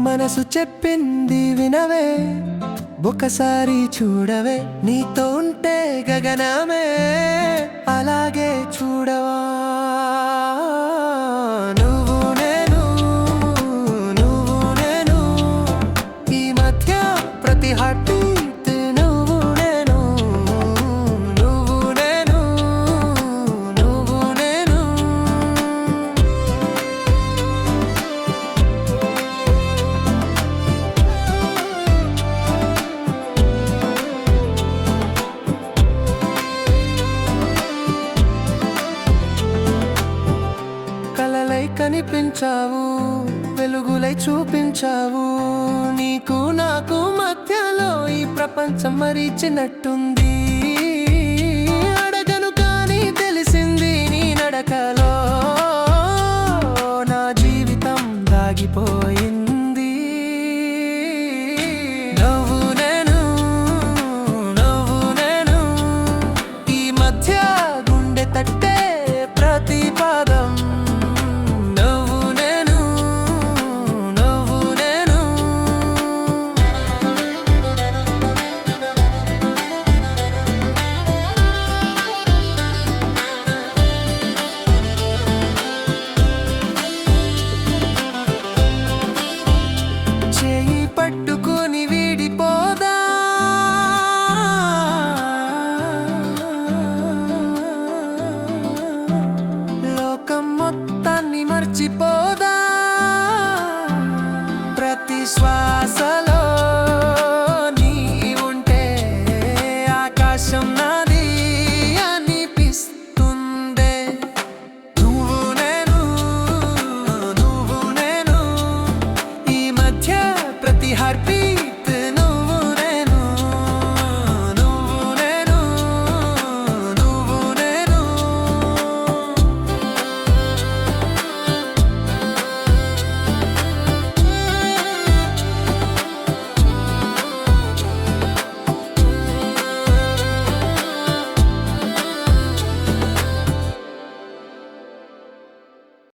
మనసు చెప్పింది వినవే, ఒకసారి చూడవే, నీతో ఉంటే గగనమే అలాగే చూడవా. నువ్వు నేను, నువ్వు నేను, ఈ మధ్య ప్రతి హార్ట్ బీట్ నువ్వు నేను, నువ్వు నేను, నువ్వు నేను. కలలై కనిపించావు, వెలుగులై చూపించావు, నీకు నాకు మధ్యలో ఈ ప్రపంచం మరిచినట్టుంది.